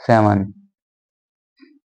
7।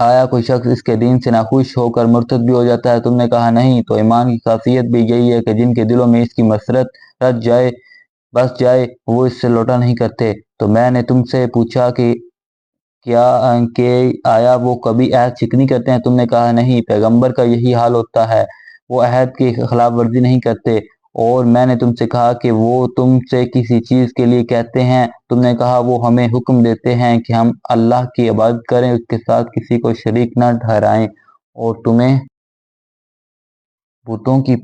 آیا کوئی شخص اس کے دین سے ناخوش ہو کر مرتد بھی ہو جاتا ہے؟ تم نے کہا نہیں، تو ایمان کی خاصیت بھی یہی ہے کہ جن کے دلوں میں اس کی مسرت رچ جائے بس جائے وہ اس سے لوٹا نہیں کرتے۔ تو میں نے تم سے پوچھا کہ آیا وہ کبھی عہد شکنی کرتے ہیں؟ تم نے کہا نہیں، پیغمبر کا یہی حال ہوتا ہے، وہ عہد کی خلاف ورزی نہیں کرتے۔ اور میں نے تم سے کہا کہ وہ تم سے کسی چیز کے لیے کہتے ہیں؟ تم نے کہا وہ ہمیں حکم دیتے ہیں کہ ہم اللہ کی عبادت کریں، اس کے ساتھ کسی کو شریک نہ ٹھہرائیں، اور تمہیں بتوں کی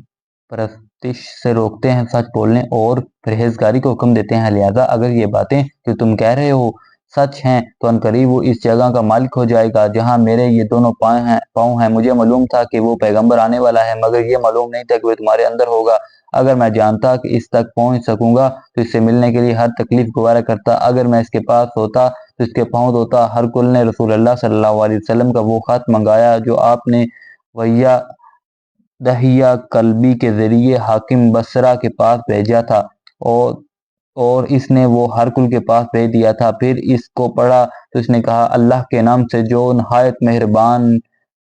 پرستش سے روکتے ہیں، سچ بولنے اور پرہیزگاری کو حکم دیتے ہیں۔ لہذا اگر یہ باتیں جو تم کہہ رہے ہو سچ ہیں تو عنقریب وہ اس جگہ کا مالک ہو جائے گا جہاں میرے یہ دونوں پاؤں ہیں۔ مجھے معلوم تھا کہ وہ پیغمبر آنے والا ہے، مگر یہ معلوم نہیں تھا کہ وہ تمہارے اندر ہوگا۔ اگر میں جانتا کہ اس تک پہنچ سکوں گا تو اس سے ملنے کے لیے ہر تکلیف گوارا کرتا۔ اگر میں اس کے پاس ہوتا تو اس کے پاؤں دھوتا۔ ہرقل نے رسول اللہ صلی اللہ علیہ وسلم کا وہ خط منگایا جو آپ نے وحیہ دہیہ کلبی کے ذریعے حاکم بصرہ کے پاس بھیجا تھا، اور اس نے وہ ہرقل کے پاس بھیج دیا تھا۔ پھر اس کو پڑھا تو اس نے کہا، اللہ کے نام سے جو نہایت مہربان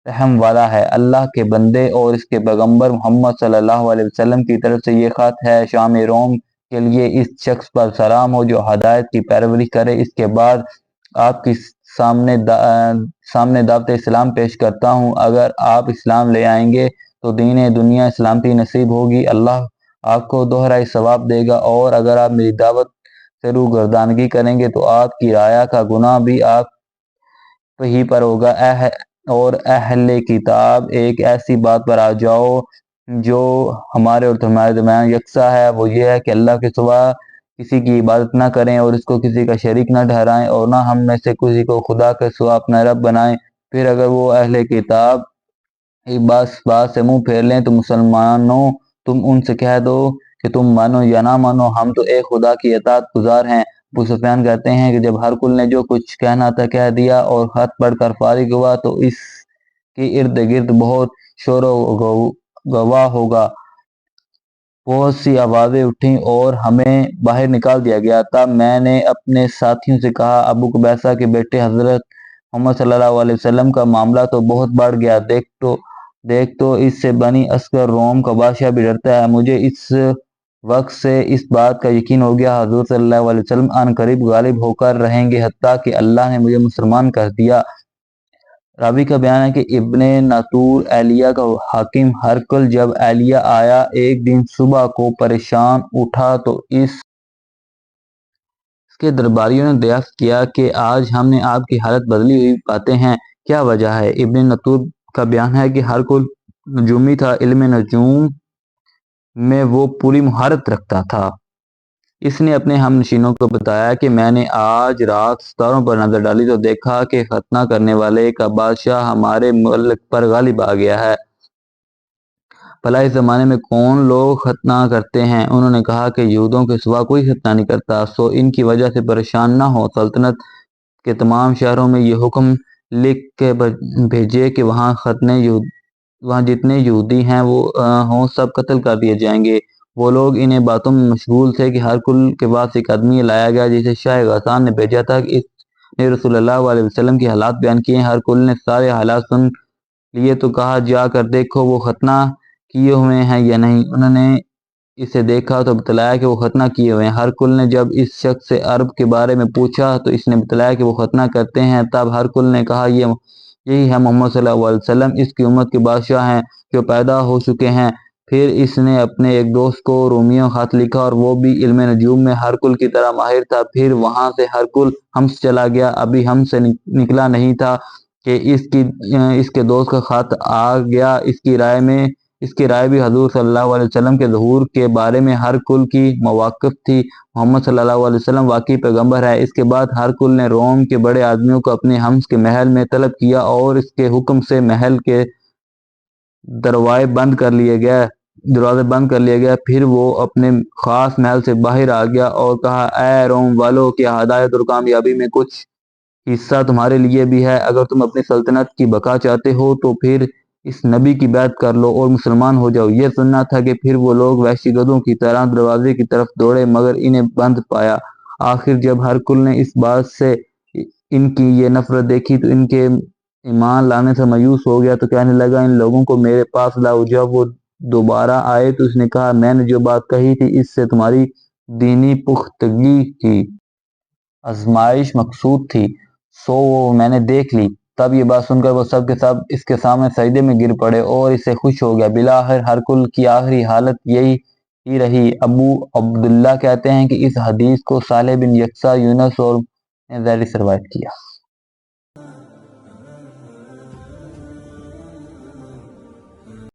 رحم والا ہے۔ اللہ کے بندے اور اس کے پیغمبر محمد صلی اللہ علیہ وسلم کی طرف سے یہ خط ہے۔ شام روم کے لیے اس شخص پر سلام ہو جو ہدایت کی پیروی کرے۔ اس کے بعد آپ کی سامنے دعوت اسلام پیش کرتا ہوں۔ اگر آپ اسلام لے آئیں گے تو دین دنیا سلامتی نصیب ہوگی، اللہ آپ کو دوہرائی ثواب دے گا، اور اگر آپ میری دعوت سے روگردانگی کریں گے تو آپ کی رعایا کا گناہ بھی آپ ہی پر ہوگا۔ اور اہل کتاب ایک ایسی بات پر آ جاؤ جو ہمارے اور تمہارے درمیان یکساں ہے، وہ یہ ہے کہ اللہ کے سوا کسی کی عبادت نہ کریں اور اس کو کسی کا شریک نہ ٹھہرائیں، اور نہ ہم میں سے کسی کو خدا کے سوا اپنا رب بنائیں۔ پھر اگر وہ اہل کتاب بات سے منہ پھیر لیں تو مسلمانوں تم ان سے کہہ دو کہ تم مانو یا نہ مانو، ہم تو ایک خدا کی اطاعت گزار ہیں۔ ابو سفیان کہتے ہیں کہ جب ہرقل نے جو کچھ کہنا تھا کہہ دیا اور خط پڑھ کر فارغ ہوا تو اس کے ارد گرد بہت شور و گواہ ہوگا، بہت سی آوازیں اٹھیں اور ہمیں باہر نکال دیا گیا۔ تب میں نے اپنے ساتھیوں سے کہا، ابو قبیصہ کے بیٹے حضرت محمد صلی اللہ علیہ وسلم کا معاملہ تو بہت بڑھ گیا، دیکھ تو اس سے بنی اصغر روم کا بادشاہ بھی ڈرتا ہے۔ مجھے اس وقت سے اس بات کا یقین ہو گیا حضور صلی اللہ علیہ وسلم عن قریب غالب ہو کر رہیں گے، حتیٰ کہ اللہ نے مجھے مسلمان کر دیا۔ راوی کا بیان ہے کہ ابن ناطور ایلیہ کا حاکم ہرقل جب ایلیہ آیا ایک دن صبح کو پریشان اٹھا تو اس کے درباریوں نے دریافت کیا کہ آج ہم نے آپ کی حالت بدلی ہوئی پاتے ہیں، کیا وجہ ہے؟ ابن ناطور کا بیان ہے کہ ہرقل نجومی تھا، علم نجوم میں وہ پوری مہارت رکھتا تھا۔ اس نے اپنے ہم نشینوں کو بتایا کہ میں نے آج رات ستاروں پر نظر ڈالی تو دیکھا کہ ختنہ کرنے والے کا بادشاہ ہمارے ملک پر غالب آ گیا ہے۔ بھلا اس زمانے میں کون لوگ ختنہ کرتے ہیں؟ انہوں نے کہا کہ یہودوں کے سوا کوئی ختنہ نہیں کرتا، سو ان کی وجہ سے پریشان نہ ہو۔ سلطنت کے تمام شہروں میں یہ حکم لکھ کے بھیجے کہ وہاں جتنے یہودی ہیں وہ ہوں سب قتل کر دیے جائیں گے۔ وہ لوگ انہیں باتوں میں مشغول تھے کہ ہرقل کے پاس ایک آدمی لایا گیا جسے شاہ غسان نے بھیجا تھا کہ اس نے رسول اللہ علیہ وسلم کے حالات بیان کیے۔ ہرقل نے سارے حالات سن لیے تو کہا، جا کر دیکھو وہ ختنہ کیے ہوئے ہیں یا نہیں۔ انہوں نے اسے دیکھا تو بتلایا کہ وہ ختنہ کیے ہوئے ہیں۔ ہرقل نے جب اس شخص سے عرب کے بارے میں پوچھا تو اس نے بتلایا کہ وہ ختنہ کرتے ہیں۔ تب ہرقل نے کہا، یہی ہے محمد صلی اللہ علیہ وسلم، اس کی امت کے بادشاہ ہیں جو پیدا ہو چکے ہیں۔ پھر اس نے اپنے ایک دوست کو رومیوں خط لکھا اور وہ بھی علم نجوم میں ہرقل کی طرح ماہر تھا۔ پھر وہاں سے ہرقل ہمس چلا گیا، ابھی ہم سے نکلا نہیں تھا کہ اس کے دوست کا خط آ گیا۔ اس کی رائے بھی حضور صلی اللہ علیہ وسلم کے ظہور کے بارے میں ہرقل کی موافق تھی۔ محمد صلی اللہ علیہ وسلم واقعی پیغمبر ہے۔ اس کے بعد ہرقل نے روم کے بڑے آدمیوں کو اپنے حمس کے محل میں طلب کیا اور اس کے حکم سے محل کے دروازے بند کر لیے گئے۔ پھر وہ اپنے خاص محل سے باہر آ گیا اور کہا، اے روم والو، کیا ہدایت اور کامیابی میں کچھ حصہ تمہارے لیے بھی ہے؟ اگر تم اپنی سلطنت کی بقا چاہتے ہو تو پھر اس نبی کی بیعت کر لو اور مسلمان ہو جاؤ۔ یہ سننا تھا کہ پھر وہ لوگ وحشی گدھوں کی طرح دروازے کی طرف دوڑے مگر انہیں بند پایا۔ آخر جب ہرقل نے اس بات سے ان کی یہ نفرت دیکھی تو ان کے ایمان لانے سے مایوس ہو گیا تو کہنے لگا ان لوگوں کو میرے پاس لاؤ۔ جب وہ دوبارہ آئے تو اس نے کہا میں نے جو بات کہی تھی اس سے تمہاری دینی پختگی کی آزمائش مقصود تھی، سو وہ میں نے دیکھ لی۔ تب یہ بات سن کر وہ سب کے سب اس کے سامنے سجدے میں گر پڑے اور اس سے خوش ہو گیا۔ بالآخر ہرکل کی آخری حالت یہی ہی رہی۔ ابو عبداللہ کہتے ہیں کہ اس حدیث کو صالح بن یکسا، یونس اور نے ذیلی سے روایت کیا۔